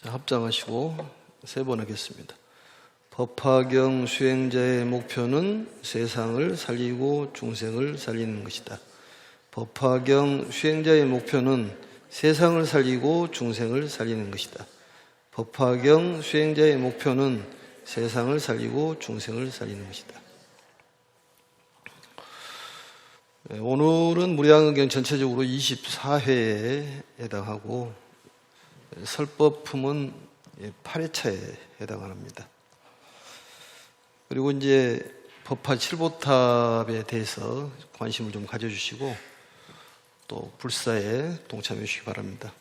자, 합장하시고 세 번 하겠습니다. 법화경 수행자의 목표는 세상을 살리고 중생을 살리는 것이다. 법화경 수행자의 목표는 세상을 살리고 중생을 살리는 것이다. 법화경 수행자의 목표는 세상을 살리고 중생을 살리는 것이다. 오늘은 무량의경 전체적으로 24회에 해당하고 설법품은 8회차에 해당합니다. 그리고 이제 법화 7보탑에 대해서 관심을 좀 가져주시고 또 불사에 동참해 주시기 바랍니다.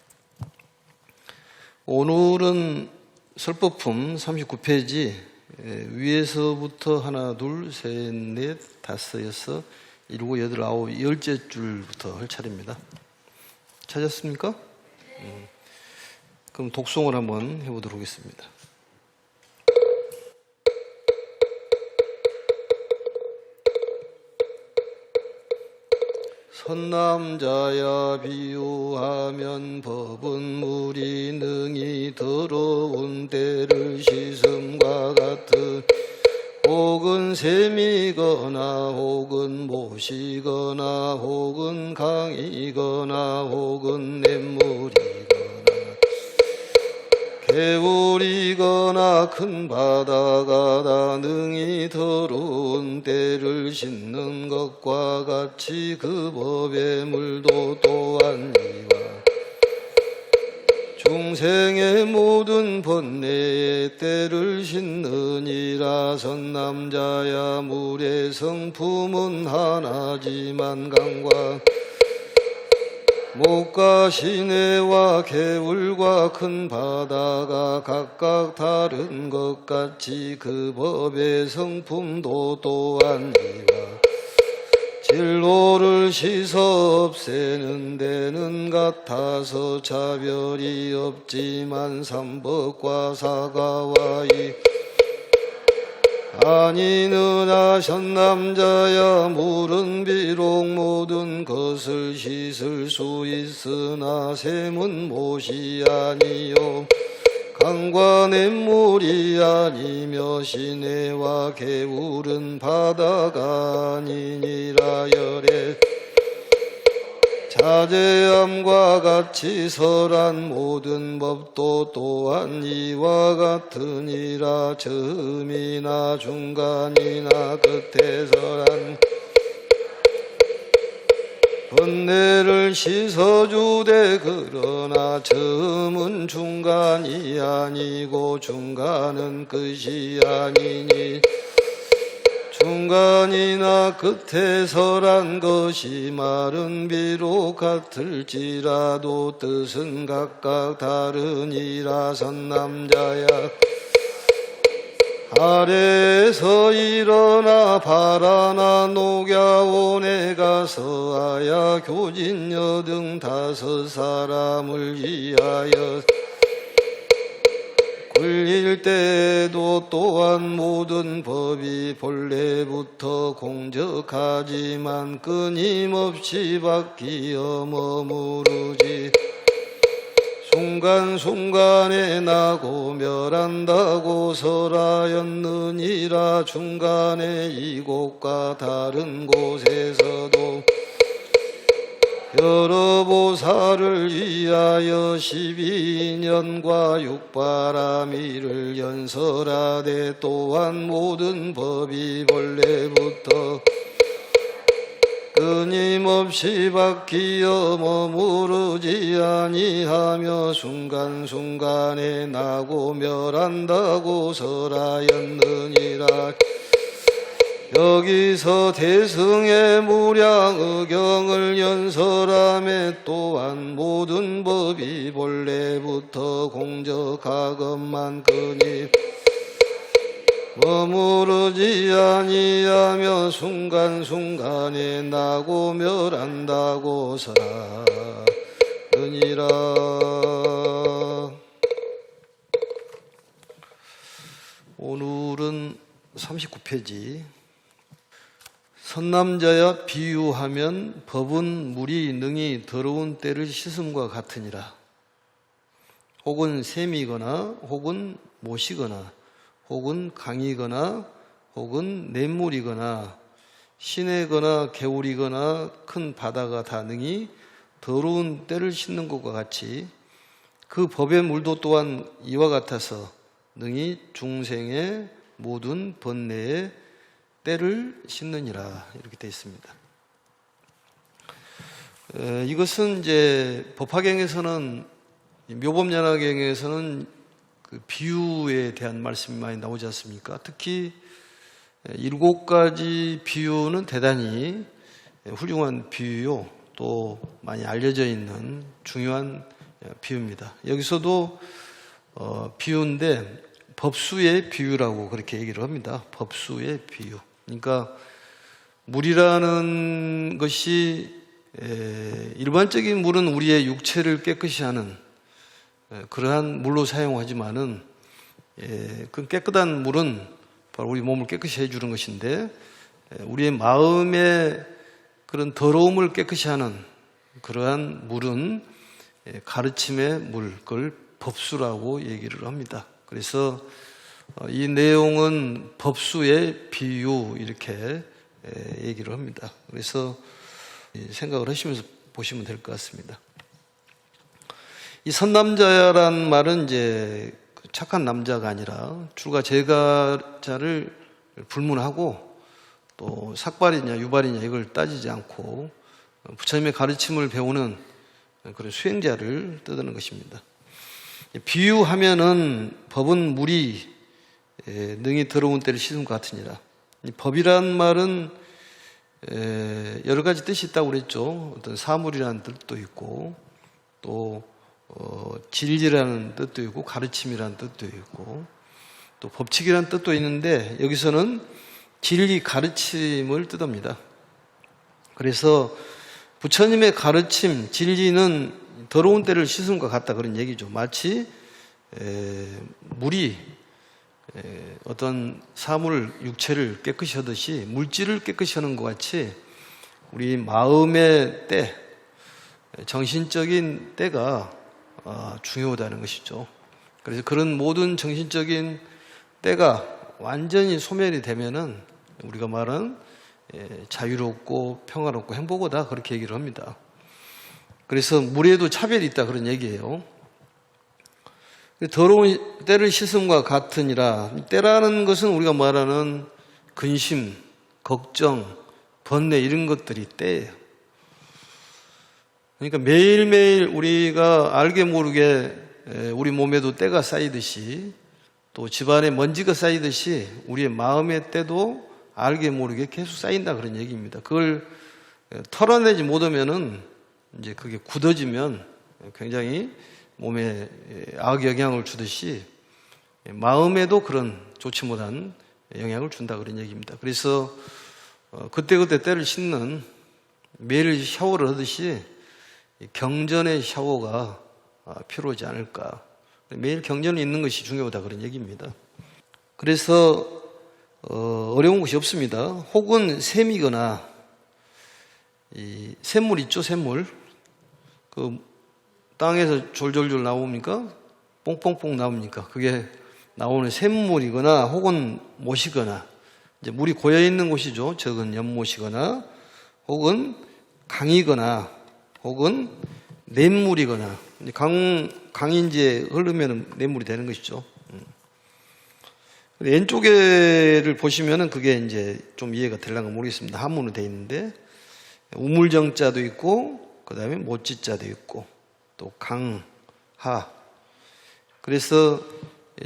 오늘은 설법품 39페이지 위에서부터 하나, 둘, 셋, 넷, 다섯, 여섯, 일곱, 여덟, 아홉, 열째 줄부터 할 차례입니다. 찾았습니까? 그럼 독송을 한번 해보도록 하겠습니다. 선남자야 비유하면 법은 물이 능히 더러운 때를 씻음과 같은 혹은 샘이거나 혹은 못이거나 혹은 강이거나 혹은 냇물이거나 개울이거나 큰 바다가 다 능히 더러운 때를 씻는 것과 같이 그 법의 물도 또한 이와 중생의 모든 번뇌의 때를 씻느니라. 선남자야 물의 성품은 하나지만 강과 목과 시내와 개울과 큰 바다가 각각 다른 것 같이 그 법의 성품도 또한 이와 진로를 씻어 없애는 데는 같아서 차별이 없지만 삼법과 사가와 이 아니느냐. 선남자야 물은 비록 모든 것을 씻을 수 있으나 샘은 못이 아니요 강과 냇물이 아니며 시내와 개울은 바다가 아니니라. 열에 자제함과 같이 설한 모든 법도 또한 이와 같으니라. 처음이나 중간이나 끝에 설한 번뇌를 씻어주되 그러나 처음은 중간이 아니고 중간은 끝이 아니니 중간이나 끝에 설한 것이 말은 비록 같을지라도 뜻은 각각 다르니라. 선남자야 아래에서 일어나 바라나 녹야온에 가서 아야 교진여 등 다섯 사람을 위하여 굴릴 때도 또한 모든 법이 본래부터 공적하지만 끊임없이 바뀌어 머무르지 순간순간에 나고 멸한다고 설하였느니라. 중간에 이곳과 다른 곳에서도 여러 보살을 위하여 12년과 육바라미를 연설하되 또한 모든 법이 본래부터 끊임없이 바뀌어 머무르지 아니하며 순간순간에 나고 멸한다고 설하였느니라. 여기서 대승의 무량의경을 연설하며 또한 모든 법이 본래부터 공적하건만 끊임 머무르지 아니하며 순간순간에 나고 멸한다고 설하느니라. 오늘은 39페이지 선남자야 비유하면 법은 물이 능히 더러운 때를 씻음과 같으니라. 혹은 샘이거나 혹은 못이거나 혹은 강이거나 혹은 냇물이거나 시내거나 개울이거나 큰 바다가 다 능히 더러운 때를 씻는 것과 같이 그 법의 물도 또한 이와 같아서 능히 중생의 모든 번뇌의 때를 씻느니라 이렇게 되어 있습니다. 이것은 이제 법화경에서는 묘법연화경에서는 그 비유에 대한 말씀이 많이 나오지 않습니까? 특히 7가지 비유는 대단히 훌륭한 비유요. 또 많이 알려져 있는 중요한 비유입니다. 여기서도 비유인데 법수의 비유라고 그렇게 얘기를 합니다. 법수의 비유. 그러니까 물이라는 것이 일반적인 물은 우리의 육체를 깨끗이 하는 그러한 물로 사용하지만은 그 깨끗한 물은 바로 우리 몸을 깨끗이 해주는 것인데 우리의 마음의 그런 더러움을 깨끗이 하는 그러한 물은 가르침의 물, 그걸 법수라고 얘기를 합니다. 그래서 이 내용은 법수의 비유 이렇게 얘기를 합니다. 그래서 생각을 하시면서 보시면 될 것 같습니다. 이 선남자란 말은 이제 착한 남자가 아니라 출가 제가자를 불문하고 또 삭발이냐 유발이냐 이걸 따지지 않고 부처님의 가르침을 배우는 그런 수행자를 뜻하는 것입니다. 비유하면은 법은 물이 능히 더러운 때를 씻은 것 같으니라. 이 법이란 말은 여러 가지 뜻이 있다고 그랬죠. 어떤 사물이라는 뜻도 있고 또 진리라는 뜻도 있고 가르침이라는 뜻도 있고 또 법칙이라는 뜻도 있는데 여기서는 진리 가르침을 뜻합니다. 그래서 부처님의 가르침 진리는 더러운 때를 씻은 것 같다 그런 얘기죠. 마치 물이 어떤 사물 육체를 깨끗이 하듯이 물질을 깨끗이 하는 것 같이 우리 마음의 때 정신적인 때가 중요하다는 것이죠. 그래서 그런 모든 정신적인 때가 완전히 소멸이 되면은 우리가 말하는 자유롭고 평화롭고 행복하다 그렇게 얘기를 합니다. 그래서 물에도 차별이 있다 그런 얘기예요. 더러운 때를 씻음과 같으니라. 때라는 것은 우리가 말하는 근심, 걱정, 번뇌 이런 것들이 때예요. 그러니까 매일매일 우리가 알게 모르게 우리 몸에도 때가 쌓이듯이 또 집안에 먼지가 쌓이듯이 우리의 마음의 때도 알게 모르게 계속 쌓인다 그런 얘기입니다. 그걸 털어내지 못하면은 이제 그게 굳어지면 굉장히 몸에 악영향을 주듯이 마음에도 그런 좋지 못한 영향을 준다 그런 얘기입니다. 그래서 그때그때 때를 씻는 매일 샤워를 하듯이 경전의 샤워가 필요하지 않을까. 매일 경전이 있는 것이 중요하다 그런 얘기입니다. 그래서 어려운 것이 없습니다. 혹은 샘이거나 이 샘물 있죠, 샘물. 그 땅에서 졸졸졸 나옵니까? 뽕뽕뽕 나옵니까? 그게 나오는 샘물이거나 혹은 못이거나 이제 물이 고여 있는 곳이죠. 적은 연못이거나 혹은 강이거나 혹은 냇물이거나 강이 이제 흐르면 냇물이 되는 것이죠. 왼쪽에를 보시면은 그게 이제 좀 이해가 될랑가 모르겠습니다. 한문으로 되어 있는데 우물정자도 있고 그 다음에 못지자도 있고 또 강, 하. 그래서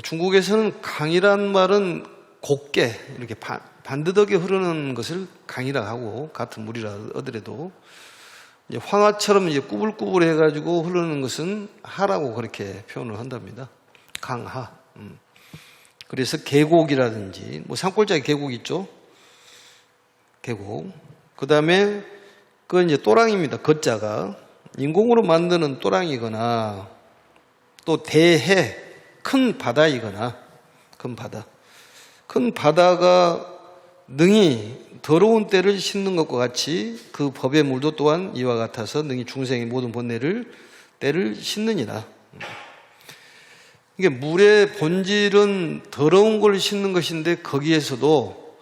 중국에서는 강이란 말은 곱게 이렇게 반듯하게 흐르는 것을 강이라 하고 같은 물이라 하더라도 이제 황하처럼 이제 꾸불꾸불 해가지고 흐르는 것은 하라고 그렇게 표현을 한답니다. 강하. 그래서 계곡이라든지 뭐 산골짜기 계곡 있죠. 계곡. 그 다음에 그건 이제 또랑입니다. 걷자가 인공으로 만드는 또랑이거나 또 대해 큰 바다이거나 큰 바다. 큰 바다가 능히 더러운 때를 씻는 것과 같이 그 법의 물도 또한 이와 같아서 능히 중생의 모든 번뇌를 때를 씻느니라. 이게 물의 본질은 더러운 걸 씻는 것인데 거기에서도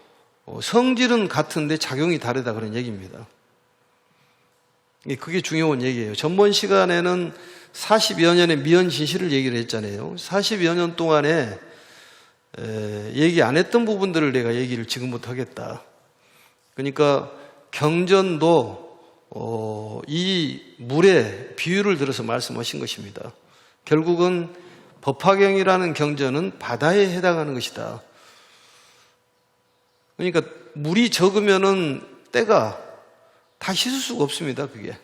성질은 같은데 작용이 다르다 그런 얘기입니다. 그게 중요한 얘기예요. 전번 시간에는 40여 년의 미연 진실을 얘기를 했잖아요. 40여 년 동안에 얘기 안 했던 부분들을 내가 얘기를 지금부터 하겠다. 그러니까 경전도 이 물의 비유를 들어서 말씀하신 것입니다. 결국은 법화경이라는 경전은 바다에 해당하는 것이다. 그러니까 물이 적으면은 때가 다 씻을 수가 없습니다. 그게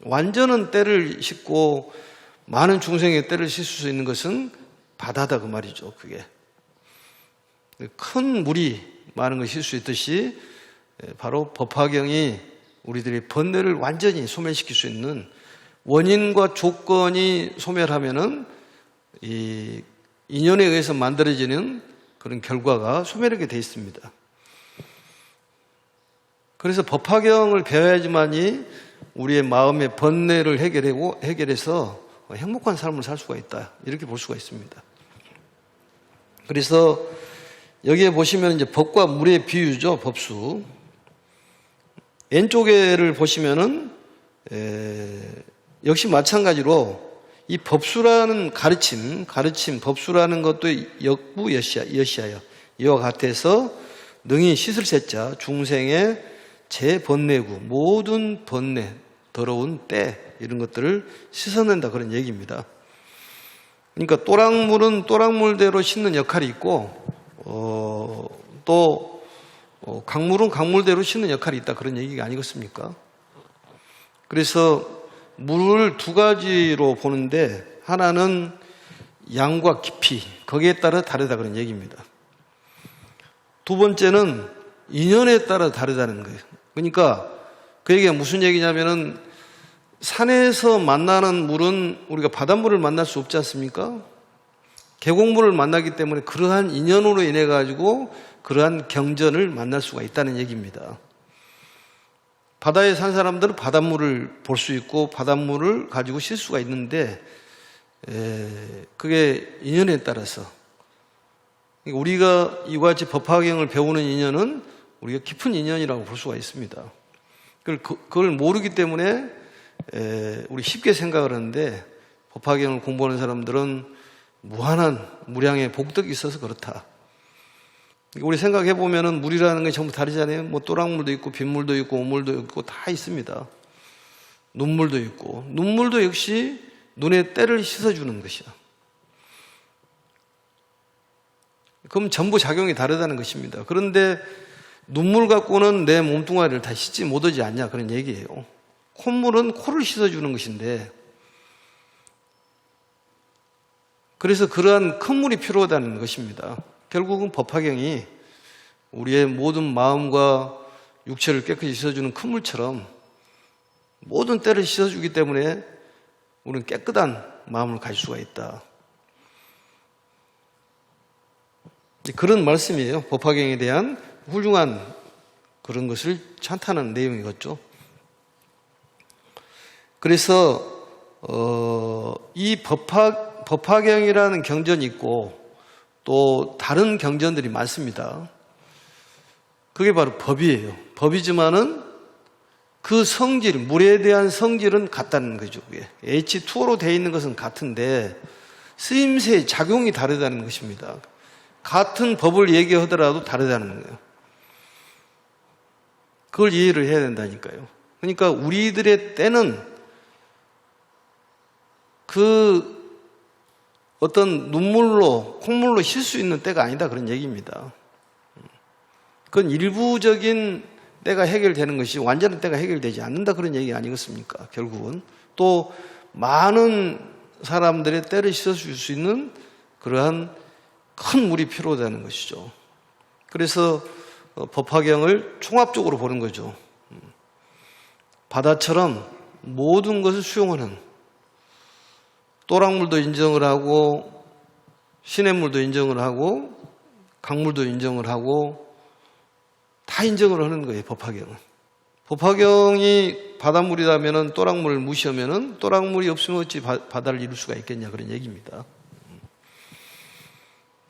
완전한 때를 씻고 많은 중생의 때를 씻을 수 있는 것은 바다다 그 말이죠. 그게 큰 물이 많은 걸 씻을 수 있듯이 바로 법화경이 우리들의 번뇌를 완전히 소멸시킬 수 있는 원인과 조건이 소멸하면은 이 인연에 의해서 만들어지는 그런 결과가 소멸하게 되어 있습니다. 그래서 법화경을 배워야지만이 우리의 마음의 번뇌를 해결해서 행복한 삶을 살 수가 있다. 이렇게 볼 수가 있습니다. 그래서 여기에 보시면 이제 법과 물의 비유죠. 법수. 왼쪽에를 보시면은 역시 마찬가지로 이 법수라는 가르침, 법수라는 것도 역부 여시하여 이와 같아서 능히 씻을 세자 중생의 제 번뇌구 모든 번뇌 더러운 때 이런 것들을 씻어낸다 그런 얘기입니다. 그러니까 또랑물은 또랑물대로 씻는 역할이 있고 또 강물은 강물대로 씻는 역할이 있다 그런 얘기가 아니겠습니까? 그래서 물을 두 가지로 보는데 하나는 양과 깊이 거기에 따라 다르다 그런 얘기입니다. 두 번째는 인연에 따라 다르다는 거예요. 그러니까 그 얘기가 무슨 얘기냐면은 산에서 만나는 물은 우리가 바닷물을 만날 수 없지 않습니까? 계곡물을 만나기 때문에 그러한 인연으로 인해 가지고 그러한 경전을 만날 수가 있다는 얘기입니다. 바다에 산 사람들은 바닷물을 볼 수 있고 바닷물을 가지고 쉴 수가 있는데 그게 인연에 따라서 우리가 이와 같이 법화경을 배우는 인연은 우리가 깊은 인연이라고 볼 수가 있습니다. 그걸 모르기 때문에 우리 쉽게 생각을 하는데 법화경을 공부하는 사람들은 무한한 무량의 복덕이 있어서 그렇다. 우리 생각해 보면은 물이라는 게 전부 다르잖아요. 뭐 또랑물도 있고 빗물도 있고 오물도 있고 다 있습니다. 눈물도 있고 눈물도 역시 눈의 때를 씻어주는 것이야. 그럼 전부 작용이 다르다는 것입니다. 그런데 눈물 갖고는 내 몸뚱아리를 다 씻지 못하지 않냐 그런 얘기예요. 콧물은 코를 씻어주는 것인데 그래서 그러한 큰 물이 필요하다는 것입니다. 결국은 법화경이 우리의 모든 마음과 육체를 깨끗이 씻어주는 큰 물처럼 모든 때를 씻어주기 때문에 우리는 깨끗한 마음을 가질 수가 있다. 그런 말씀이에요. 법화경에 대한 훌륭한 그런 것을 찬탄하는 내용이겠죠. 그래서 이 법화경이라는 경전이 있고 또 다른 경전들이 많습니다. 그게 바로 법이에요. 법이지만은 그 성질, 물에 대한 성질은 같다는 거죠. 그게 H2O로 되어 있는 것은 같은데 쓰임새의 작용이 다르다는 것입니다. 같은 법을 얘기하더라도 다르다는 거예요. 그걸 이해를 해야 된다니까요. 그러니까 우리들의 때는 그 어떤 눈물로, 콧물로 쉴 수 있는 때가 아니다 그런 얘기입니다. 그건 일부적인 때가 해결되는 것이 완전한 때가 해결되지 않는다 그런 얘기 아니겠습니까? 결국은 또 많은 사람들의 때를 씻어줄 수 있는 그러한 큰 물이 필요하다는 것이죠. 그래서 법화경을 총합적으로 보는 거죠. 바다처럼 모든 것을 수용하는 또랑물도 인정을 하고 시냇물도 인정을 하고 강물도 인정을 하고 다 인정을 하는 거예요. 법화경은. 법화경이 바닷물이라면 또랑물을 무시하면 또랑물이 없으면 어찌 바다를 이룰 수가 있겠냐 그런 얘기입니다.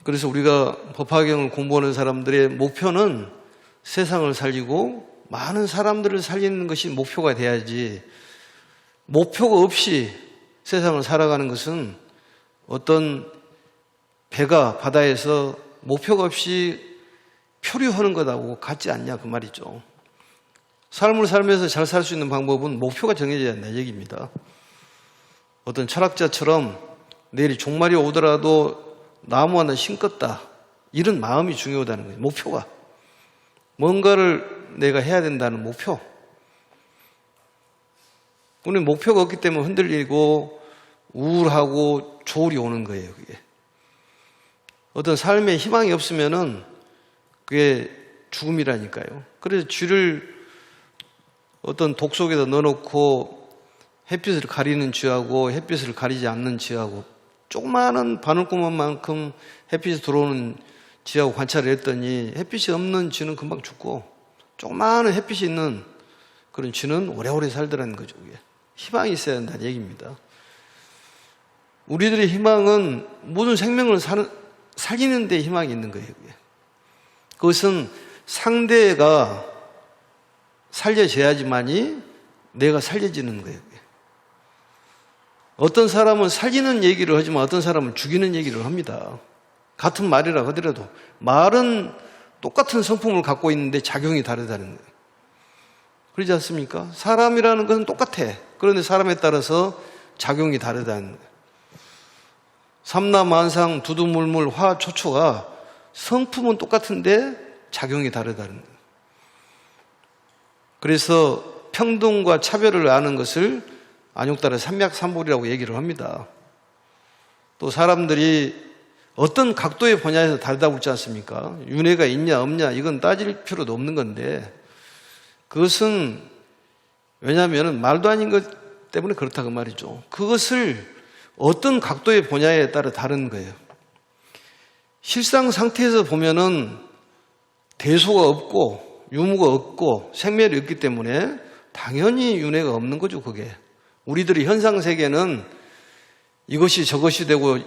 그래서 우리가 법화경을 공부하는 사람들의 목표는 세상을 살리고 많은 사람들을 살리는 것이 목표가 돼야지, 목표가 없이 세상을 살아가는 것은 어떤 배가 바다에서 목표가 없이 표류하는 것하고 같지 않냐 그 말이죠. 삶을 살면서 잘 살 수 있는 방법은 목표가 정해져야 한다 얘기입니다. 어떤 철학자처럼 내일이 종말이 오더라도 나무 하나 심겠다, 이런 마음이 중요하다는 거예요. 목표가, 뭔가를 내가 해야 된다는 목표. 우리는 목표가 없기 때문에 흔들리고 우울하고 조울이 오는 거예요. 그게 어떤 삶에 희망이 없으면은 그게 죽음이라니까요. 그래서 쥐를 어떤 독 속에다 넣어놓고 햇빛을 가리는 쥐하고 햇빛을 가리지 않는 쥐하고 조그마한 바늘구멍만큼 햇빛이 들어오는 쥐하고 관찰을 했더니 햇빛이 없는 쥐는 금방 죽고 조그마한 햇빛이 있는 그런 쥐는 오래오래 살더라는 거죠. 그게 희망이 있어야 한다는 얘기입니다. 우리들의 희망은 모든 생명을 살리는 데 희망이 있는 거예요. 그게. 그것은 상대가 살려져야지만이 내가 살려지는 거예요. 그게. 어떤 사람은 살리는 얘기를 하지만 어떤 사람은 죽이는 얘기를 합니다. 같은 말이라 하더라도 말은 똑같은 성품을 갖고 있는데 작용이 다르다는 거예요. 그러지 않습니까? 사람이라는 것은 똑같아. 그런데 사람에 따라서 작용이 다르다는 거예요. 삼라만상 두두물물 화초초가 성품은 똑같은데 작용이 다르다는 거예요. 그래서 평등과 차별을 아는 것을 안욕달의 삼맥삼볼이라고 얘기를 합니다. 또 사람들이 어떤 각도의 분야에서 다르다고 그러지 않습니까? 윤회가 있냐 없냐 이건 따질 필요도 없는 건데, 그것은 왜냐하면 말도 아닌 것 때문에 그렇다 그 말이죠. 그것을 어떤 각도의 분야에 따라 다른 거예요. 실상 상태에서 보면은 대소가 없고 유무가 없고 생멸이 없기 때문에 당연히 윤회가 없는 거죠. 그게 우리들의 현상 세계는 이것이 저것이 되고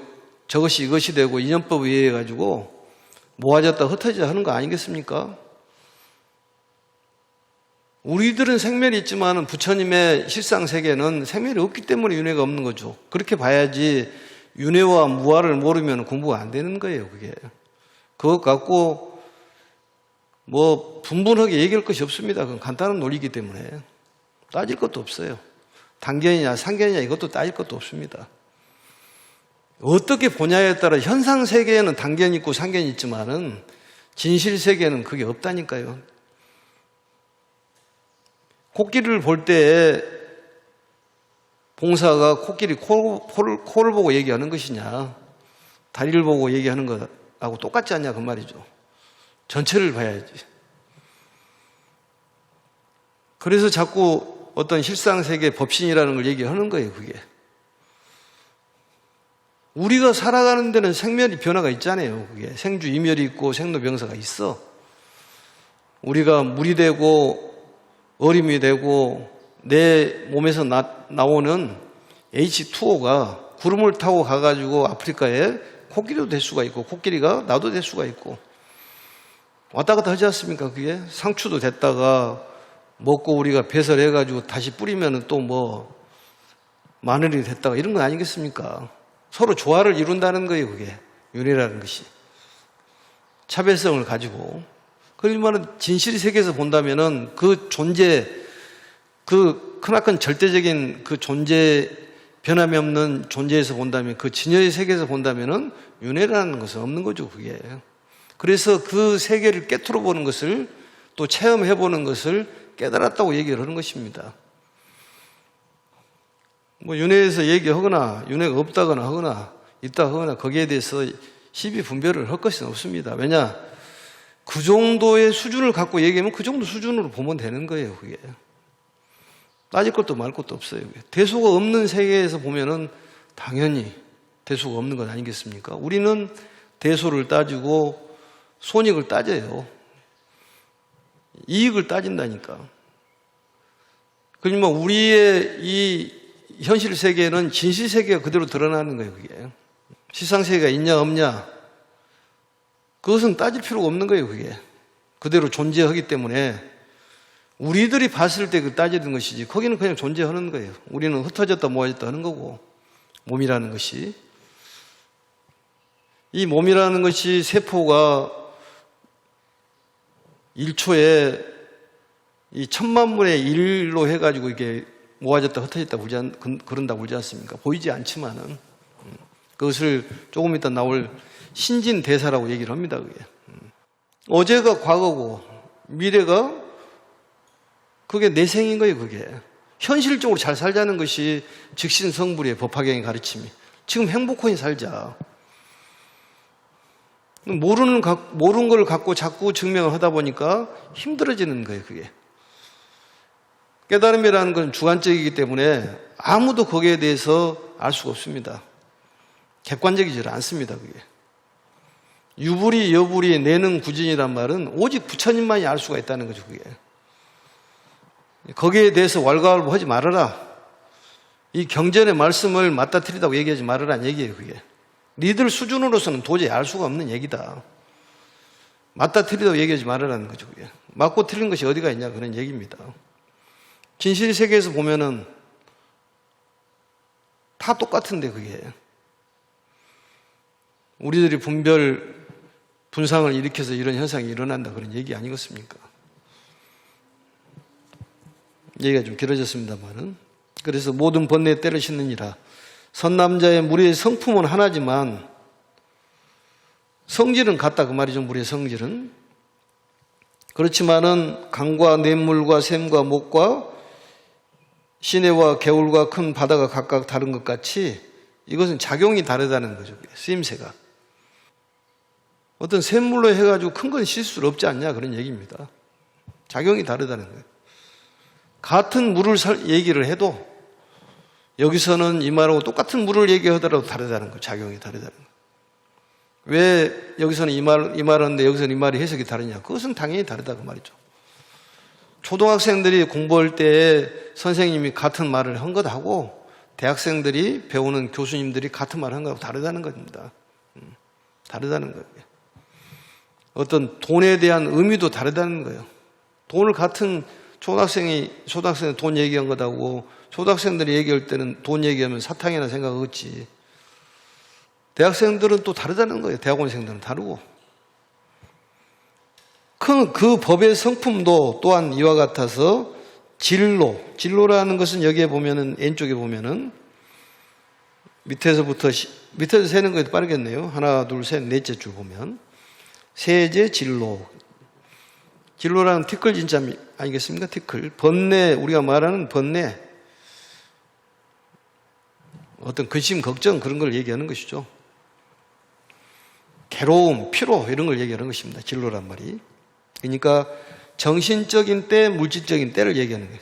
저것이 이것이 되고 인연법에 의해 가지고 모아졌다 흩어지자 하는 거 아니겠습니까? 우리들은 생멸이 있지만 부처님의 실상 세계는 생멸이 없기 때문에 윤회가 없는 거죠. 그렇게 봐야지 윤회와 무아를 모르면 공부가 안 되는 거예요. 그게 그것 갖고 뭐 분분하게 얘기할 것이 없습니다. 그건 간단한 논리이기 때문에 따질 것도 없어요. 단견이냐 상견이냐 이것도 따질 것도 없습니다. 어떻게 보냐에 따라 현상 세계에는 단견이 있고 상견이 있지만은 진실 세계에는 그게 없다니까요. 코끼리를 볼 때 봉사가 코끼리 코를 보고 얘기하는 것이냐 다리를 보고 얘기하는 것하고 똑같지 않냐 그 말이죠. 전체를 봐야지. 그래서 자꾸 어떤 실상세계 법신이라는 걸 얘기하는 거예요. 그게 우리가 살아가는 데는 생멸이 변화가 있잖아요. 그게 생주 이멸이 있고 생로병사가 있어. 우리가 물이 되고 얼음이 되고 내 몸에서 나오는 H2O가 구름을 타고 가가지고 아프리카에 코끼리도 될 수가 있고 코끼리가 나도 될 수가 있고 왔다 갔다 하지 않습니까? 그게 상추도 됐다가 먹고 우리가 배설해가지고 다시 뿌리면 또 뭐 마늘이 됐다가 이런 건 아니겠습니까? 서로 조화를 이룬다는 거예요. 그게 윤회라는 것이 차별성을 가지고. 그러지만 진실 세계에서 본다면은 그 존재, 그 크나큰 절대적인 그 존재, 변함이 없는 존재에서 본다면, 그 진여의 세계에서 본다면은 윤회라는 것은 없는 거죠. 그게. 그래서 그 세계를 깨트려 보는 것을 또 체험해 보는 것을 깨달았다고 얘기를 하는 것입니다. 뭐 윤회에서 얘기하거나 윤회가 없다거나 하거나 있다 하거나 거기에 대해서 시비 분별을 할 것은 없습니다. 왜냐? 그 정도의 수준을 갖고 얘기하면 그 정도 수준으로 보면 되는 거예요. 그게 따질 것도 말 것도 없어요. 대소가 없는 세계에서 보면은 당연히 대소가 없는 것 아니겠습니까? 우리는 대소를 따지고 손익을 따져요. 이익을 따진다니까. 그러면 우리의 이 현실 세계는 진실 세계가 그대로 드러나는 거예요. 그게 시상 세계가 있냐 없냐 그것은 따질 필요가 없는 거예요. 그게 그대로 존재하기 때문에 우리들이 봤을 때 그 따지는 것이지 거기는 그냥 존재하는 거예요. 우리는 흩어졌다 모아졌다 하는 거고, 몸이라는 것이, 이 몸이라는 것이 세포가 1초에 이 1000만분의 1로 해가지고 이게 모아졌다 흩어졌다 그런다고 그러지 않습니까? 보이지 않지만은 그것을 조금 이따 나올 신진대사라고 얘기를 합니다. 그게 어제가 과거고 미래가 그게 내생인 거예요. 그게 현실적으로 잘 살자는 것이 직신성불의 법화경의 가르침이. 지금 행복하게 살자. 모르는 걸 갖고 자꾸 증명을 하다 보니까 힘들어지는 거예요. 그게 깨달음이라는 건 주관적이기 때문에 아무도 거기에 대해서 알 수가 없습니다. 객관적이지 않습니다. 그게 유불이 여불이 내능 구진이란 말은 오직 부처님만이 알 수가 있다는 거죠. 그게 거기에 대해서 왈가왈부하지 말아라. 이 경전의 말씀을 맞다트리다고 얘기하지 말아라는 얘기예요. 그게 니들 수준으로서는 도저히 알 수가 없는 얘기다. 맞다트리다고 얘기하지 말아라는 거죠. 그게 맞고 틀린 것이 어디가 있냐 그런 얘기입니다. 진실 세계에서 보면은 다 똑같은데 그게 우리들이 분상을 일으켜서 이런 현상이 일어난다 그런 얘기 아니겠습니까? 얘기가 좀 길어졌습니다만은, 그래서 모든 번뇌의 때를 싣느니라. 선남자의 무리의 성품은 하나지만 성질은 같다 그 말이죠. 무리의 성질은 그렇지만은 강과 냇물과 샘과 목과 시내와 개울과 큰 바다가 각각 다른 것 같이 이것은 작용이 다르다는 거죠. 쓰임새가 어떤 샘물로 해가지고 큰 건 실수를 없지 않냐 그런 얘기입니다. 작용이 다르다는 거예요. 같은 물을 얘기를 해도 여기서는 이 말하고 똑같은 물을 얘기하더라도 다르다는 거예요. 작용이 다르다는 거예요. 왜 여기서는 이 말하는데 여기서는 이 말이 해석이 다르냐? 그것은 당연히 다르다 그 말이죠. 초등학생들이 공부할 때 선생님이 같은 말을 한 것하고 대학생들이 배우는 교수님들이 같은 말을 한 것하고 다르다는 겁니다. 다르다는 거예요. 어떤 돈에 대한 의미도 다르다는 거예요. 돈을 같은 초등학생이 돈 얘기한 것하고 초등학생들이 얘기할 때는 돈 얘기하면 사탕이나 생각하겠지. 대학생들은 또 다르다는 거예요. 대학원생들은 다르고. 그 법의 성품도 또한 이와 같아서 진로라는 것은 여기에 보면은 왼쪽에 보면은 밑에서 세는 거에 빠르겠네요. 하나, 둘, 셋, 넷째 줄 보면 세제 진로. 진로라는 티끌 진짜 아니겠습니까? 티끌. 번뇌, 우리가 말하는 번뇌. 어떤 근심, 걱정 그런 걸 얘기하는 것이죠. 괴로움, 피로 이런 걸 얘기하는 것입니다. 진로란 말이. 그러니까 정신적인 때, 물질적인 때를 얘기하는 거예요.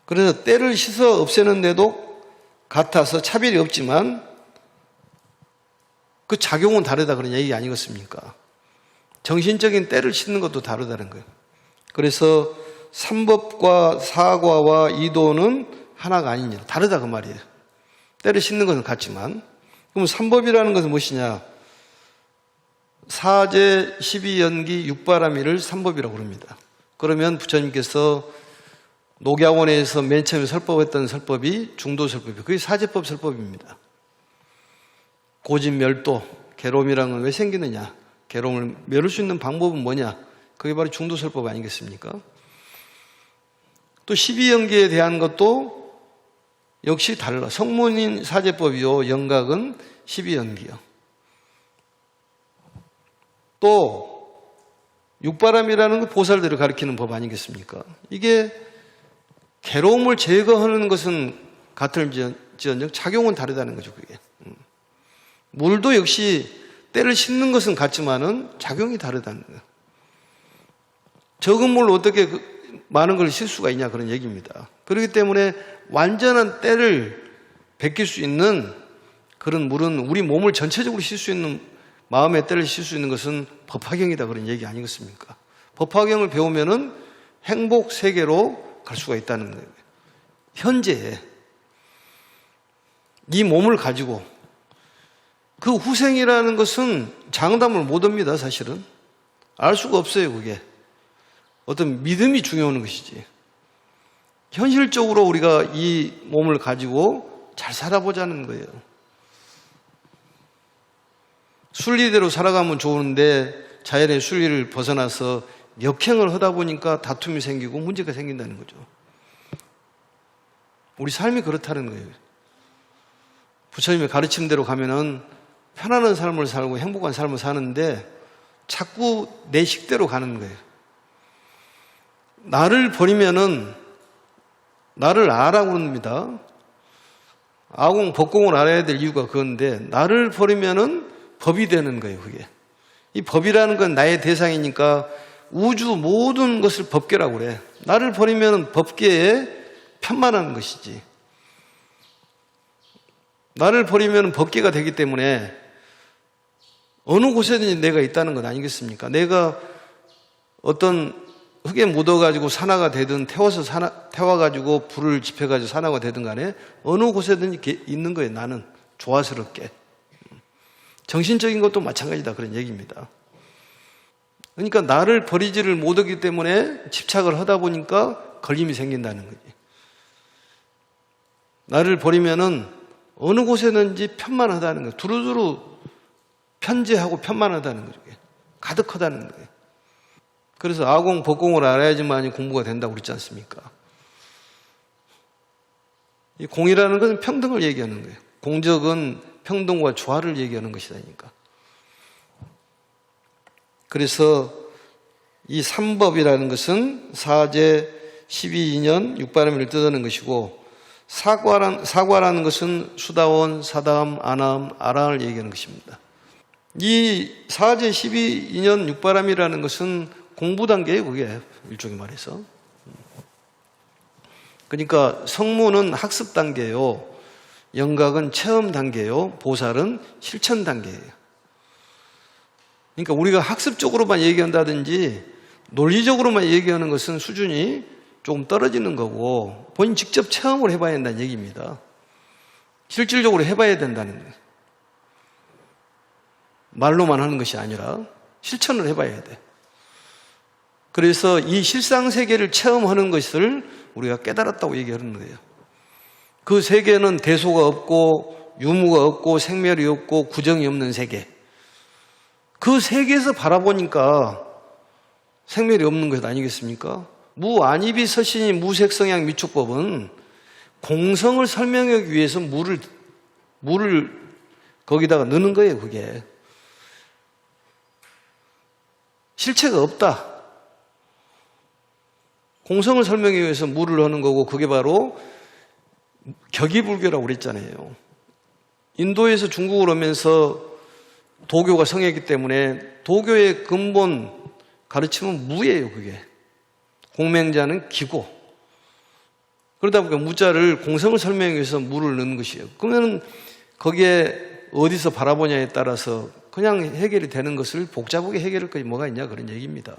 그래서 때를 씻어 없애는데도 같아서 차별이 없지만 그 작용은 다르다 그런 얘기 아니겠습니까? 정신적인 때를 씻는 것도 다르다는 거예요. 그래서 삼법과 사과와 이도는 하나가 아니냐. 다르다 그 말이에요. 때를 씻는 것은 같지만. 그럼 삼법이라는 것은 무엇이냐? 사제, 12연기, 육바라밀을 삼법이라고 합니다. 그러면 부처님께서 녹야원에서 맨 처음에 설법했던 설법이 중도설법이에요. 그게 사제법 설법입니다. 고진멸도, 괴로움이라는 건 왜 생기느냐? 괴로움을 멸할 수 있는 방법은 뭐냐? 그게 바로 중도설법 아니겠습니까? 또 12연기에 대한 것도 역시 달라. 성문인 사제법이요, 영각은 12연기요. 또 육바람이라는 건 보살들을 가리키는 법 아니겠습니까? 이게 괴로움을 제거하는 것은 같을지언정 작용은 다르다는 거죠. 그게 물도 역시 때를 씻는 것은 같지만은 작용이 다르다는 거예요. 적은 물로 어떻게 많은 걸 쉴 수가 있냐 그런 얘기입니다. 그렇기 때문에 완전한 때를 베낄 수 있는 그런 물은 우리 몸을 전체적으로 쉴 수 있는 마음의 때를 쉴 수 있는 것은 법화경이다 그런 얘기 아니겠습니까? 법화경을 배우면은 행복 세계로 갈 수가 있다는 거예요. 현재 이 몸을 가지고 그 후생이라는 것은 장담을 못 합니다, 사실은. 알 수가 없어요, 그게. 어떤 믿음이 중요한 것이지. 현실적으로 우리가 이 몸을 가지고 잘 살아보자는 거예요. 순리대로 살아가면 좋은데 자연의 순리를 벗어나서 역행을 하다 보니까 다툼이 생기고 문제가 생긴다는 거죠. 우리 삶이 그렇다는 거예요. 부처님의 가르침대로 가면은 편안한 삶을 살고 행복한 삶을 사는데 자꾸 내 식대로 가는 거예요. 나를 버리면은 나를 아라고 합니다. 아공, 법공을 알아야 될 이유가 그건데 나를 버리면은 법이 되는 거예요, 그게. 이 법이라는 건 나의 대상이니까 우주 모든 것을 법계라고 그래. 나를 버리면 법계에 편만하는 것이지. 나를 버리면 법계가 되기 때문에 어느 곳에든지 내가 있다는 건 아니겠습니까? 내가 어떤 흙에 묻어가지고 산화가 되든 태워가지고 불을 지펴가지고 산화가 되든 간에 어느 곳에든지 있는 거예요, 나는. 조화스럽게. 정신적인 것도 마찬가지다, 그런 얘기입니다. 그러니까 나를 버리지를 못하기 때문에 집착을 하다 보니까 걸림이 생긴다는 거지. 나를 버리면은 어느 곳에든지 편만하다는 거예요. 두루두루 편재하고 편만하다는 거죠. 가득하다는 거예요. 그래서 아공, 법공을 알아야지만이 공부가 된다고 그랬지 않습니까? 이 공이라는 것은 평등을 얘기하는 거예요. 공적은 평등과 조화를 얘기하는 것이다니까. 그래서 이 삼법이라는 것은 사제 12인연 육바라밀을 뜻하는 것이고 사과라는 것은 수다원, 사다음, 아나음, 아라를 얘기하는 것입니다. 이 사제 12인연 육바람이라는 것은 공부 단계예요, 그게 일종의 말해서. 그러니까 성문은 학습 단계예요. 영각은 체험 단계예요. 보살은 실천 단계예요. 그러니까 우리가 학습적으로만 얘기한다든지 논리적으로만 얘기하는 것은 수준이 조금 떨어지는 거고 본인 직접 체험을 해봐야 된다는 얘기입니다. 실질적으로 해봐야 된다는 거예요. 말로만 하는 것이 아니라 실천을 해봐야 돼. 그래서 이 실상세계를 체험하는 것을 우리가 깨달았다고 얘기하는 거예요. 그 세계는 대소가 없고 유무가 없고 생멸이 없고 구정이 없는 세계. 그 세계에서 바라보니까 생멸이 없는 것 아니겠습니까? 무안입이 서신이 무색성향 미축법은 공성을 설명하기 위해서 물을 거기다가 넣는 거예요, 그게. 실체가 없다. 공성을 설명하기 위해서 물을 넣는 거고 그게 바로 격이불교라고 그랬잖아요. 인도에서 중국을 오면서 도교가 성했기 때문에 도교의 근본 가르침은 무예요, 그게. 공맹자는 기고. 그러다 보니까 무자를 공성을 설명하기 위해서 무를 넣는 것이에요. 그러면 거기에 어디서 바라보냐에 따라서 그냥 해결이 되는 것을 복잡하게 해결할 것이 뭐가 있냐 그런 얘기입니다.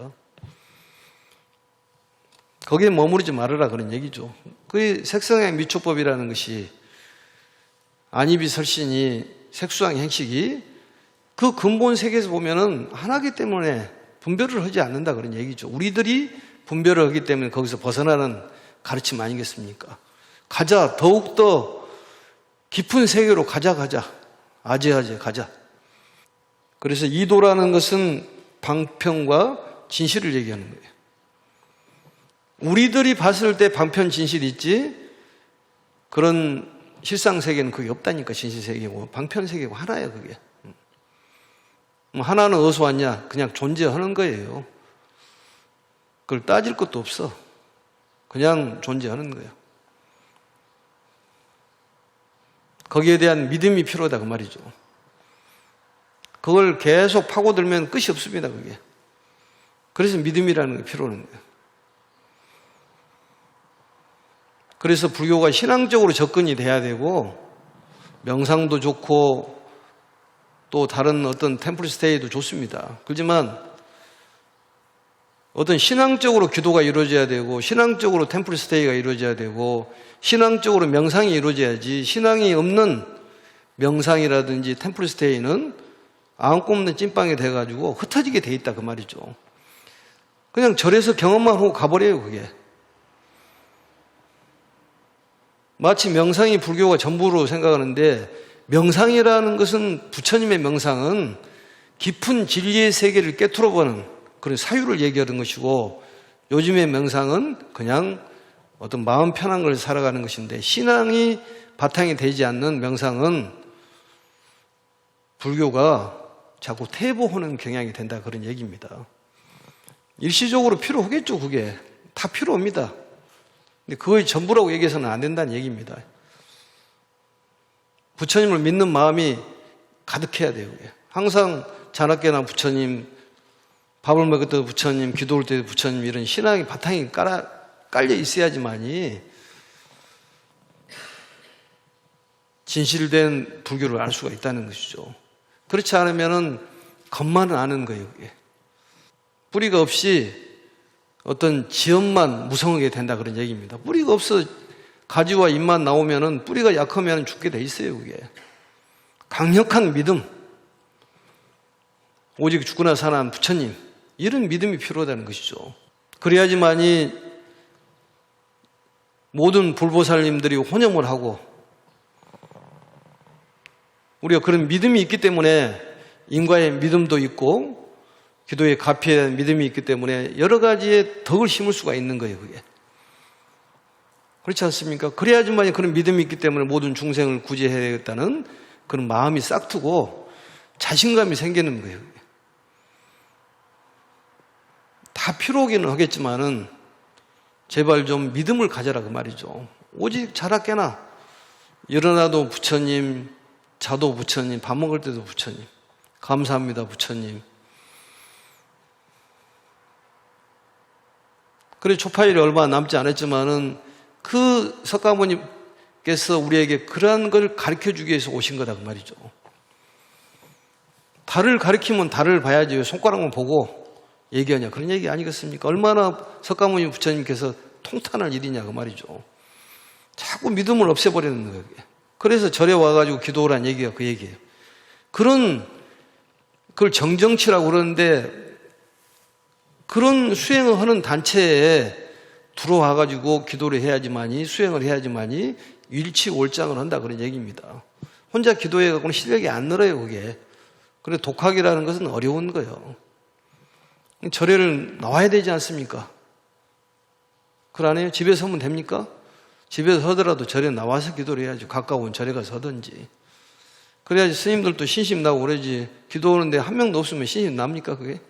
거기에 머무르지 말아라 그런 얘기죠. 그 색성향 미촉법이라는 것이 안입이 설신이 색수향 행식이 그 근본 세계에서 보면은 하나이기 때문에 분별을 하지 않는다 그런 얘기죠. 우리들이 분별을 하기 때문에 거기서 벗어나는 가르침 아니겠습니까? 가자, 더욱더 깊은 세계로 가자. 아재 가자. 그래서 이도라는 것은 방편과 진실을 얘기하는 거예요. 우리들이 봤을 때 방편 진실이 있지 그런 실상세계는 그게 없다니까. 진실세계고 방편세계고 하나예요, 그게. 하나는 어디서 왔냐? 그냥 존재하는 거예요. 그걸 따질 것도 없어. 그냥 존재하는 거예요. 거기에 대한 믿음이 필요하다 그 말이죠. 그걸 계속 파고들면 끝이 없습니다, 그게. 그래서 믿음이라는 게 필요한 거예요. 그래서 불교가 신앙적으로 접근이 돼야 되고 명상도 좋고 또 다른 어떤 템플 스테이도 좋습니다. 그렇지만 어떤 신앙적으로 기도가 이루어져야 되고 신앙적으로 템플 스테이가 이루어져야 되고 신앙적으로 명상이 이루어져야지 신앙이 없는 명상이라든지 템플 스테이는 안 꼽는 찐빵이 돼가지고 흩어지게 돼 있다 그 말이죠. 그냥 절에서 경험만 하고 가버려요 그게. 마치 명상이 불교가 전부로 생각하는데, 명상이라는 것은, 부처님의 명상은 깊은 진리의 세계를 깨뚫어보는 그런 사유를 얘기하는 것이고, 요즘의 명상은 그냥 어떤 마음 편한 걸 살아가는 것인데, 신앙이 바탕이 되지 않는 명상은 불교가 자꾸 퇴보하는 경향이 된다 그런 얘기입니다. 일시적으로 필요하겠죠. 그게 다 필요합니다. 근데 그거의 전부라고 얘기해서는 안 된다는 얘기입니다. 부처님을 믿는 마음이 가득해야 돼요. 그게. 항상 자나깨나 부처님, 밥을 먹을 때도 부처님, 기도할 때도 부처님, 이런 신앙의 바탕이 깔려 있어야지만이 진실된 불교를 알 수가 있다는 것이죠. 그렇지 않으면은 겉만은 아는 거예요. 그게. 뿌리가 없이 어떤 지엽만 무성하게 된다 그런 얘기입니다. 뿌리가 없어 가지와 잎만 나오면은, 뿌리가 약하면 죽게 돼 있어요. 그게 강력한 믿음, 오직 죽거나 사는 부처님, 이런 믿음이 필요하다는 것이죠. 그래야지만이 모든 불보살님들이 혼염을 하고, 우리가 그런 믿음이 있기 때문에 인과의 믿음도 있고 기도의 가피에 대한 믿음이 있기 때문에 여러 가지의 덕을 심을 수가 있는 거예요. 그게 그렇지 않습니까? 그래야지만 그런 믿음이 있기 때문에 모든 중생을 구제해야겠다는 그런 마음이 싹트고 자신감이 생기는 거예요. 그게. 다 필요하기는 하겠지만은 제발 좀 믿음을 가져라 그 말이죠. 오직 자라깨나 일어나도 부처님, 자도 부처님, 밥 먹을 때도 부처님, 감사합니다 부처님. 그래 초파일이 얼마 남지 않았지만은 그 석가모니께서 우리에게 그러한 걸 가르쳐주기 위해서 오신 거다 그 말이죠. 달을 가리키면 달을 봐야지 왜 손가락만 보고 얘기하냐 그런 얘기 아니겠습니까? 얼마나 석가모니 부처님께서 통탄할 일이냐 그 말이죠. 자꾸 믿음을 없애버리는 거예요. 그래서 절에 와가지고 기도하라는 얘기가 그 얘기예요. 그걸 정정치라고 그러는데, 그런 수행을 하는 단체에 들어와가지고 기도를 해야지만이, 수행을 해야지만이 일치월장을 한다 그런 얘기입니다. 혼자 기도해갖고는 실력이 안 늘어요 그게. 그래서 독학이라는 것은 어려운 거예요. 절에를 나와야 되지 않습니까? 그걸 안 해요? 집에서 하면 됩니까? 집에서 하더라도 절에 나와서 기도를 해야지. 가까운 절에 가서 하든지. 그래야지 스님들도 신심 나고 그러지. 기도하는데 한 명도 없으면 신심 납니까 그게?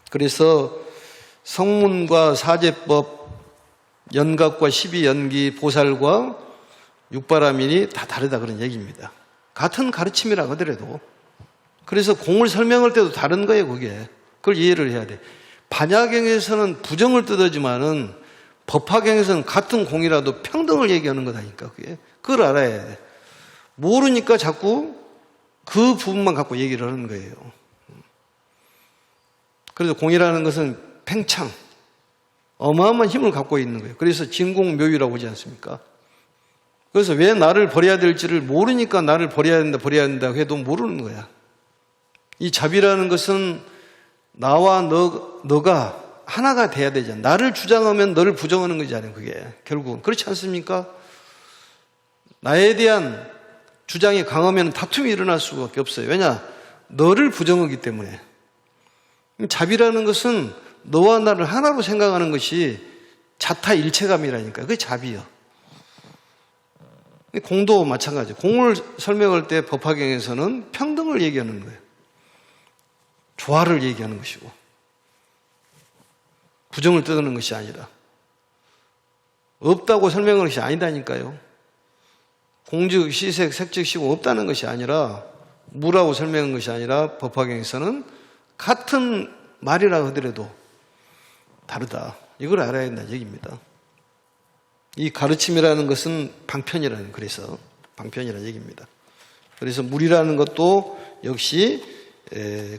그래서 성문과 사제법, 연각과 12연기, 보살과 육바라밀이 다 다르다 그런 얘기입니다. 같은 가르침이라 하더라도. 그래서 공을 설명할 때도 다른 거예요 그게. 그걸 이해를 해야 돼. 반야경에서는 부정을 뜻하지만은 법화경에서는 같은 공이라도 평등을 얘기하는 거다니까 그게. 그걸 알아야 돼. 모르니까 자꾸 그 부분만 갖고 얘기를 하는 거예요. 그래서 공이라는 것은 팽창, 어마어마한 힘을 갖고 있는 거예요. 그래서 진공묘유라고 하지 않습니까? 그래서 왜 나를 버려야 될지를 모르니까 나를 버려야 된다 해도 모르는 거야. 이 자비라는 것은 나와 너가 하나가 돼야 되잖아. 나를 주장하면 너를 부정하는 거잖아요. 그게 결국은 그렇지 않습니까? 나에 대한 주장이 강하면 다툼이 일어날 수밖에 없어요. 왜냐? 너를 부정하기 때문에. 자비라는 것은 너와 나를 하나로 생각하는 것이 자타일체감이라니까. 그게 자비요. 공도 마찬가지예요. 공을 설명할 때 법화경에서는 평등을 얘기하는 거예요. 조화를 얘기하는 것이고 부정을 떠드는 것이 아니라, 없다고 설명하는 것이 아니다니까요. 공즉 시색 색즉 시고 없다는 것이 아니라, 무라고 설명한 것이 아니라 법화경에서는 같은 말이라 하더라도 다르다. 이걸 알아야 된다는 얘기입니다. 이 가르침이라는 것은 방편이라는, 그래서 방편이라는 얘기입니다. 그래서 물이라는 것도 역시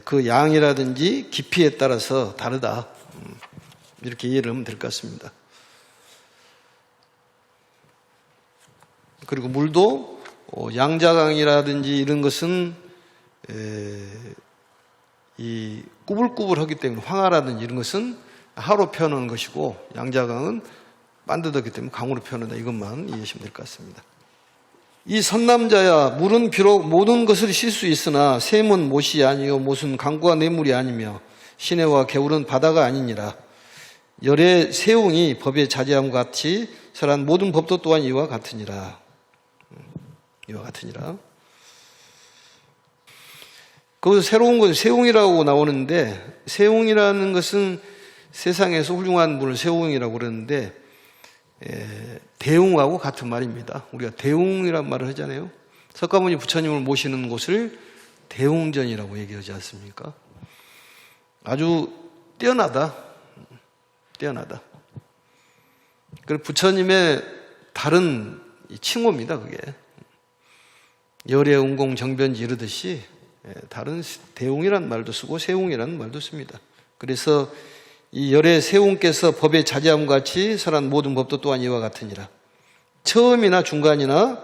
그 양이라든지 깊이에 따라서 다르다. 이렇게 이해를 하면 될 것 같습니다. 그리고 물도 양자강이라든지 이런 것은 이 꾸불꾸불하기 때문에 황하라든지 이런 것은 하로 표현하는 것이고, 양자강은 반듯하기 때문에 강으로 표현한다. 이것만 이해하시면 될 것 같습니다. 이 선남자야, 물은 비록 모든 것을 쉴 수 있으나 샘은 못이 아니요 못은 강과 뇌물이 아니며 시내와 개울은 바다가 아니니라. 열의 세웅이 법의 자제함과 같이 설한 모든 법도 또한 이와 같으니라. 이와 같으니라. 거기서 새로운 것은 세웅이라고 나오는데, 세웅이라는 것은 세상에서 훌륭한 분을 세웅이라고 그러는데, 대웅하고 같은 말입니다. 우리가 대웅이란 말을 하잖아요. 석가모니 부처님을 모시는 곳을 대웅전이라고 얘기하지 않습니까? 아주 뛰어나다. 뛰어나다. 그리고 부처님의 다른 칭호입니다, 그게. 열의 운공 정변지 이르듯이 다른 대웅이란 말도 쓰고 세웅이라는 말도 씁니다. 그래서 이 열의 세웅께서 법의 자제함과 같이 설한 모든 법도 또한 이와 같으니라. 처음이나 중간이나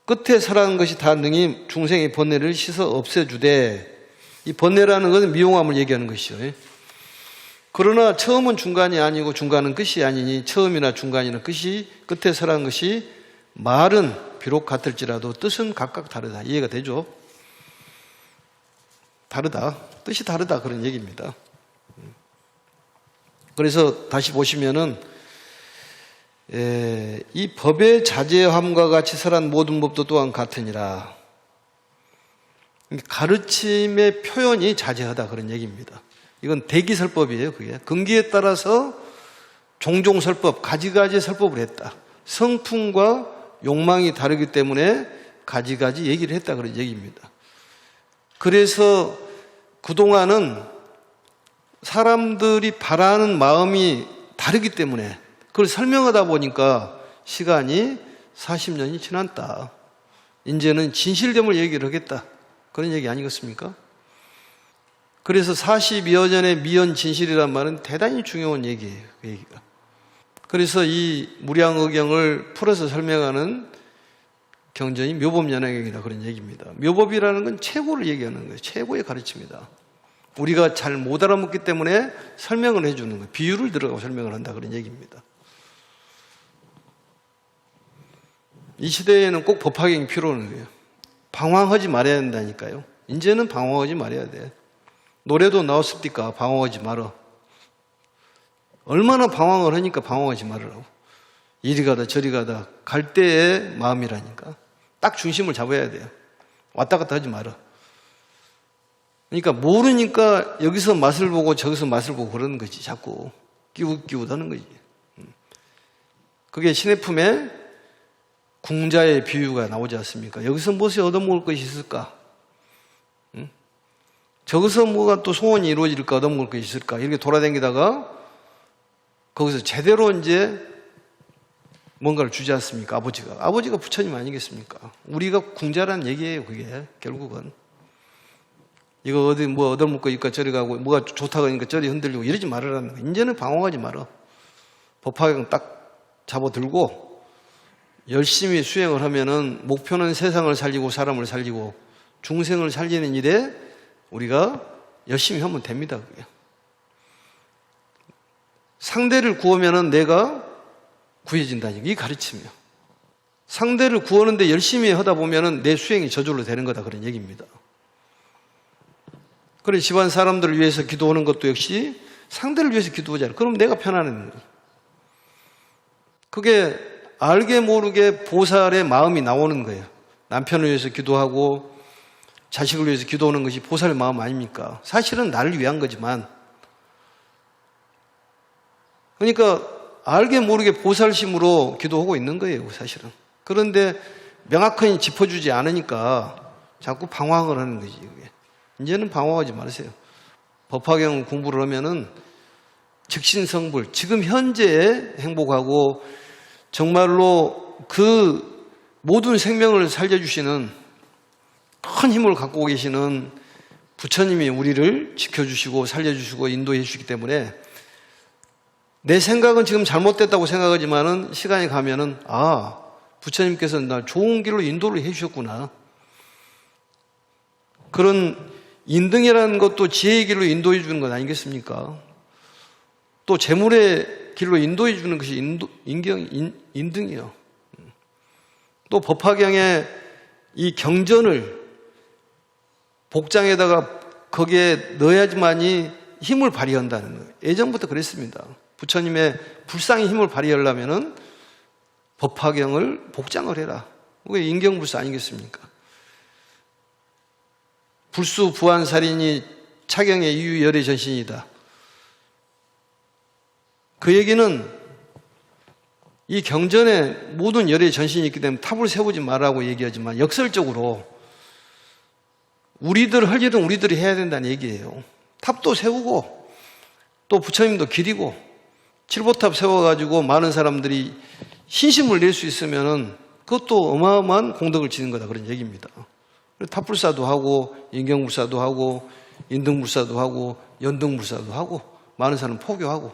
끝에 설한 것이 다 능히 중생의 번뇌를 씻어 없애주되, 이 번뇌라는 것은 미용함을 얘기하는 것이죠. 그러나 처음은 중간이 아니고 중간은 끝이 아니니 처음이나 중간이나 끝이 끝에 설한 것이 말은 비록 같을지라도 뜻은 각각 다르다. 이해가 되죠? 다르다. 뜻이 다르다. 그런 얘기입니다. 그래서 다시 보시면은 이 법의 자제함과 같이 설한 모든 법도 또한 같으니라. 가르침의 표현이 자제하다 그런 얘기입니다. 이건 대기설법이에요. 그게 근기에 따라서 종종설법, 가지가지 설법을 했다. 성품과 욕망이 다르기 때문에 가지가지 얘기를 했다 그런 얘기입니다. 그래서 그동안은 사람들이 바라는 마음이 다르기 때문에 그걸 설명하다 보니까 시간이 40년이 지났다. 이제는 진실됨을 얘기를 하겠다. 그런 얘기 아니겠습니까? 그래서 40여 년의 미연 진실이란 말은 대단히 중요한 얘기예요. 그 얘기가. 그래서 이 무량의경을 풀어서 설명하는 경전이 묘법연화경이다 그런 얘기입니다. 묘법이라는 건 최고를 얘기하는 거예요. 최고의 가르침이다. 우리가 잘 못 알아먹기 때문에 설명을 해주는 거예요. 비유를 들어가고 설명을 한다 그런 얘기입니다. 이 시대에는 꼭 법화경이 필요한 거예요. 방황하지 말아야 된다니까요. 이제는 방황하지 말아야 돼. 노래도 나왔습니까? 방황하지 말아. 얼마나 방황을 하니까 방황하지 말으라고. 이리 가다 저리 가다 갈 때의 마음이라니까. 딱 중심을 잡아야 돼요. 왔다 갔다 하지 마라. 그러니까 모르니까 여기서 맛을 보고 저기서 맛을 보고 그러는 거지. 자꾸 끼웃끼웃하는 거지. 그게 신의 품에 궁자의 비유가 나오지 않습니까? 여기서 무엇이 얻어먹을 것이 있을까? 저기서 뭐가 또 소원이 이루어질까? 얻어먹을 것이 있을까? 이렇게 돌아다니다가 거기서 제대로 이제 뭔가를 주지 않습니까? 아버지가 부처님 아니겠습니까? 우리가 궁자라는 얘기예요. 그게 결국은 이거 어디 뭐 얻어먹고 있까 저리 가고 뭐가 좋다고 하니까 저리 흔들리고 이러지 말으라는 거예요. 이제는 방황하지 마라. 법화경 딱 잡아들고 열심히 수행을 하면은 목표는 세상을 살리고 사람을 살리고 중생을 살리는 일에 우리가 열심히 하면 됩니다. 그게. 상대를 구하면은 내가 구해진다니 이 가르침이요. 상대를 구하는데 열심히 하다 보면은 내 수행이 저절로 되는 거다 그런 얘기입니다. 그래 집안 사람들을 위해서 기도하는 것도 역시 상대를 위해서 기도하잖아요. 그럼 내가 편안한 거예요. 그게 알게 모르게 보살의 마음이 나오는 거예요. 남편을 위해서 기도하고 자식을 위해서 기도하는 것이 보살의 마음 아닙니까? 사실은 나를 위한 거지만 그러니까 알게 모르게 보살심으로 기도하고 있는 거예요, 사실은. 그런데 명확하게 짚어주지 않으니까 자꾸 방황을 하는 거지, 그게. 이제는 방황하지 마세요. 법화경 공부를 하면은 즉신성불, 지금 현재에 행복하고 정말로 그 모든 생명을 살려주시는 큰 힘을 갖고 계시는 부처님이 우리를 지켜주시고 살려주시고 인도해 주시기 때문에 내 생각은 지금 잘못됐다고 생각하지만은 시간이 가면은 부처님께서 날 좋은 길로 인도를 해주셨구나. 그런 인등이라는 것도 지혜의 길로 인도해 주는 것 아니겠습니까? 또 재물의 길로 인도해 주는 것이 인등이요. 또 법화경에 이 경전을 복장에다가 거기에 넣어야지만이 힘을 발휘한다는 거예요. 예전부터 그랬습니다. 부처님의 불상의 힘을 발휘하려면은 법화경을 복장을 해라. 그게 인경불사 아니겠습니까? 불수 부안살인이 차경의 이유 열의 전신이다. 그 얘기는 이 경전에 모든 열의 전신이 있기 때문에 탑을 세우지 말라고 얘기하지만 역설적으로 우리들 할 일은 우리들이 해야 된다는 얘기예요. 탑도 세우고 또 부처님도 기리고 칠보탑 세워가지고 많은 사람들이 신심을 낼 수 있으면은 그것도 어마어마한 공덕을 지는 거다 그런 얘기입니다. 탑불사도 하고 인경불사도 하고 인등불사도 하고 연등불사도 하고 많은 사람 포교하고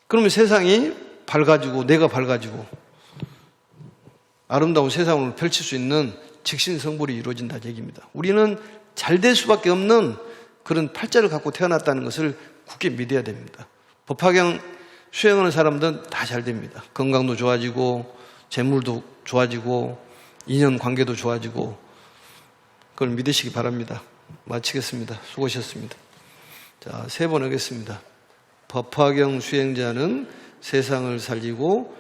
그러면 세상이 밝아지고 내가 밝아지고 아름다운 세상을 펼칠 수 있는 직신성불이 이루어진다는 얘기입니다. 우리는 잘 될 수밖에 없는 그런 팔자를 갖고 태어났다는 것을 굳게 믿어야 됩니다. 법화경 수행하는 사람들은 다 잘 됩니다. 건강도 좋아지고 재물도 좋아지고 인연관계도 좋아지고 그걸 믿으시기 바랍니다. 마치겠습니다. 수고하셨습니다. 자, 3번 하겠습니다. 법화경 수행자는 세상을 살리고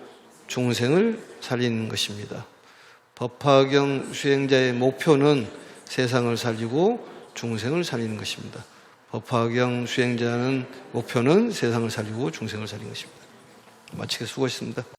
중생을 살리는 것입니다. 법화경 수행자의 목표는 세상을 살리고 중생을 살리는 것입니다. 법화경 수행자는 목표는 세상을 살리고 중생을 살리는 것입니다. 마치겠습니다. 수고하셨습니다.